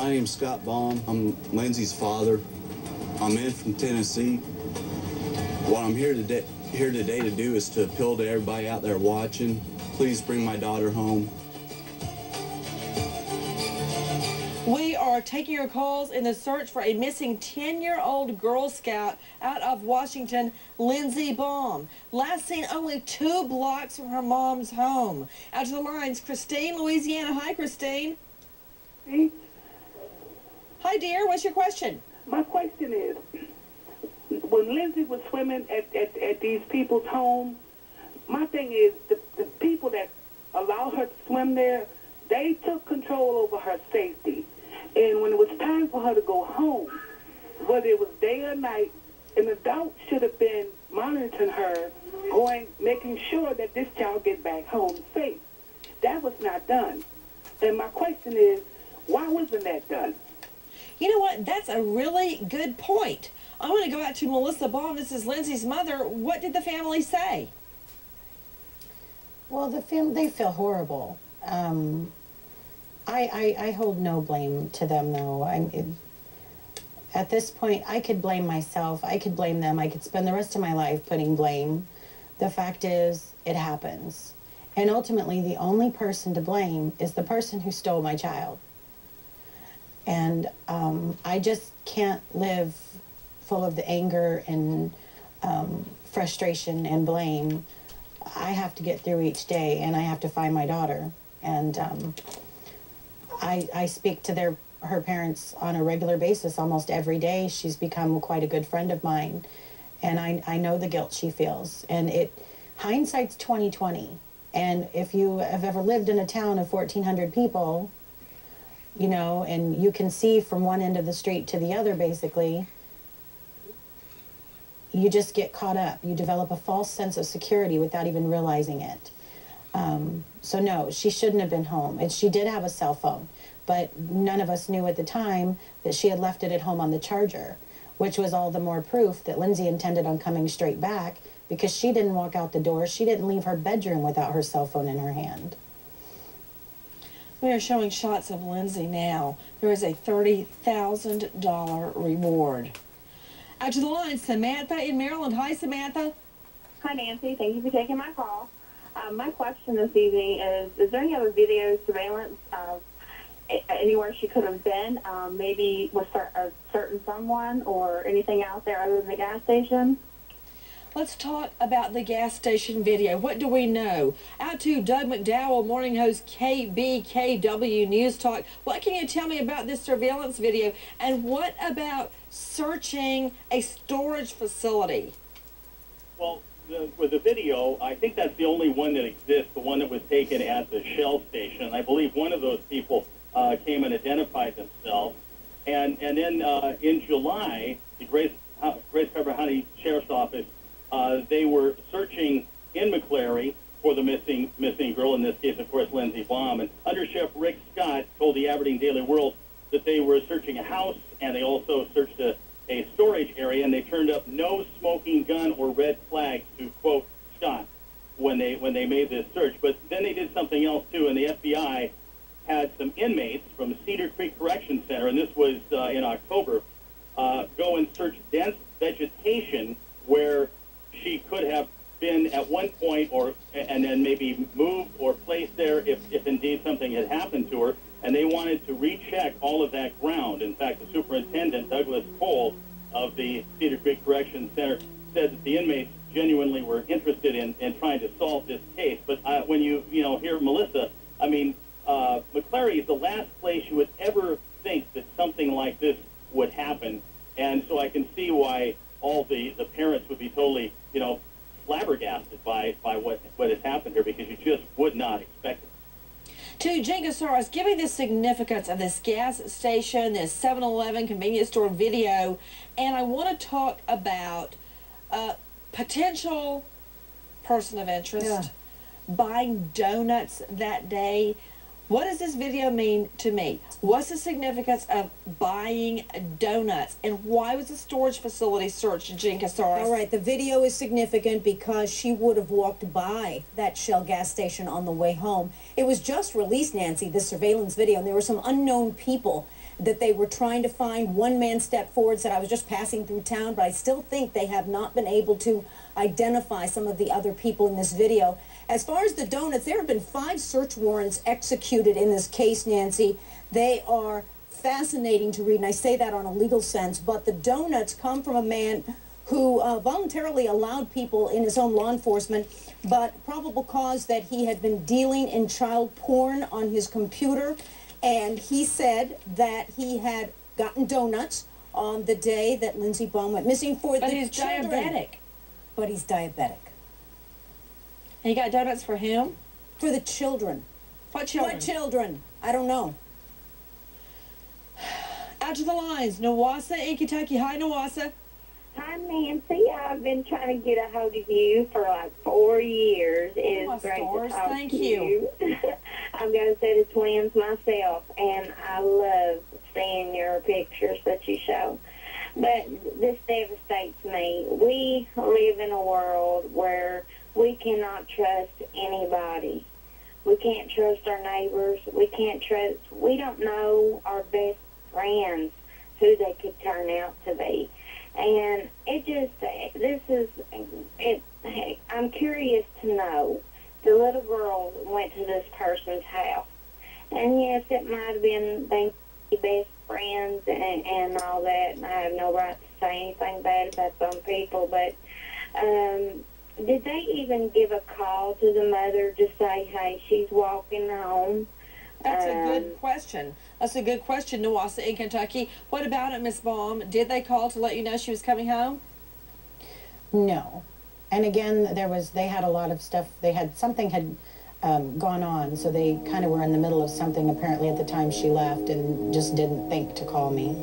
My name's Scott Baum. I'm Lindsey's father. I'm in from Tennessee. What I'm here today to do is to appeal to everybody out there watching. Please bring my daughter home. We are taking your calls in the search for a missing 10-year-old Girl Scout out of Washington, Lindsey Baum. Last seen only 2 blocks from her mom's home. Out to the lines, Christine, Louisiana. Hi, Christine. Hey. Hi, dear. What's your question? My question is, when Lindsey was swimming at these people's home, my thing is the people that allow her to swim there, they took control over her safety. And when it was time for her to go home, whether it was day or night, an adult should have been monitoring her, making sure that this child gets back home safe. That was not done. And my question is, why wasn't that done? You know what? That's a really good point. I want to go out to Melissa Baum. This is Lindsey's mother. What did the family say? Well, they feel horrible. I hold no blame to them, though. At this point, I could blame myself. I could blame them. I could spend the rest of my life putting blame. The fact is, it happens. And ultimately, the only person to blame is the person who stole my child. And I just can't live full of the anger and frustration and blame. I have to get through each day, and I have to find my daughter. And I speak to her parents on a regular basis almost every day. She's become quite a good friend of mine, and I know the guilt she feels. And hindsight's 20/20. And if you have ever lived in a town of 1,400 people, you know, and you can see from one end of the street to the other, basically, you just get caught up. You develop a false sense of security without even realizing it. So no, she shouldn't have been home. And she did have a cell phone, but none of us knew at the time that she had left it at home on the charger, which was all the more proof that Lindsey intended on coming straight back, because she didn't walk out the door. She didn't leave her bedroom without her cell phone in her hand. We are showing shots of Lindsey now. There is a $30,000 reward. Out to the line, Samantha in Maryland. Hi, Samantha. Hi, Nancy. Thank you for taking my call. My question this evening is there any other video surveillance anywhere she could have been, maybe with a certain someone or anything out there other than the gas station? Let's talk about the gas station video. What do we know? Out to Doug McDowell, morning host KBKW News Talk. What can you tell me about this surveillance video? And what about searching a storage facility? Well, with the video, I think that's the only one that exists, the one that was taken at the Shell station. I believe one of those people came and identified themselves. And then in July, the Grace Harbor County Sheriff's Office, they were searching in McClary for the missing girl, in this case, of course, Lindsey Baum. And Under Sheriff Rick Scott told the Aberdeen Daily World that they were searching a house, and they also searched a storage area, and they turned up no smoking gun or red flags, to quote Scott, when they made this search. But then they did something else, too, and the FBI had some inmates from Cedar Creek Correction Center, and this was in October, go and search dense vegetation where she could have been at one point, and then maybe moved or placed there if indeed something had happened to her. And they wanted to recheck all of that ground. In fact, the superintendent, Douglas Cole, of the Cedar Creek Correction Center, said that the inmates genuinely were interested in trying to solve this case. But when you hear Melissa, I mean, McClary is the last place you would ever think that something like this would happen. And so I can see why all the parents would be totally, flabbergasted by what has happened here, because you just would not expect it. To Jen Gasaras, give me the significance of this gas station, this 7-Eleven convenience store video, and I want to talk about potential person of interest buying donuts that day. What does this video mean to me? What's the significance of buying donuts? And why was the storage facility searched, Jen Gasaras? All right, the video is significant because she would have walked by that Shell gas station on the way home. It was just released, Nancy, the surveillance video, and there were some unknown people that they were trying to find. One man stepped forward, said, I was just passing through town, but I still think they have not been able to identify some of the other people in this video. As far as the donuts, there have been 5 search warrants executed in this case, Nancy. They are fascinating to read, and I say that on a legal sense, but the donuts come from a man who voluntarily allowed people in his own law enforcement, but probable cause that he had been dealing in child porn on his computer, and he said that he had gotten donuts on the day that Lindsey Baum went missing for But the he's children. diabetic. But he's diabetic. And you got donuts for him? For the children. What children? What children? I don't know. Out to the lines. Nawasa in Kentucky. Hi, Nawasa. Hi, Nancy. I've been trying to get a hold of you for like 4 years. It Oh, is great stars. to talk Thank to you. I've got a set of twins myself, and I love seeing your pictures that you show. But this devastates me. We live in a world where we cannot trust anybody. We can't trust our neighbors. We don't know our best friends who they could turn out to be. And I'm curious to know. The little girl went to this person's house. And yes, it might have been they best friends and all that, and I have no right to say anything bad about some people, but did they even give a call to the mother to say, hey, she's walking home? That's a good question. That's a good question, Nawasa in Kentucky. What about it, Miss Baum? Did they call to let you know she was coming home? No. And again, they had a lot of stuff. Something had gone on, so they kind of were in the middle of something apparently at the time she left and just didn't think to call me.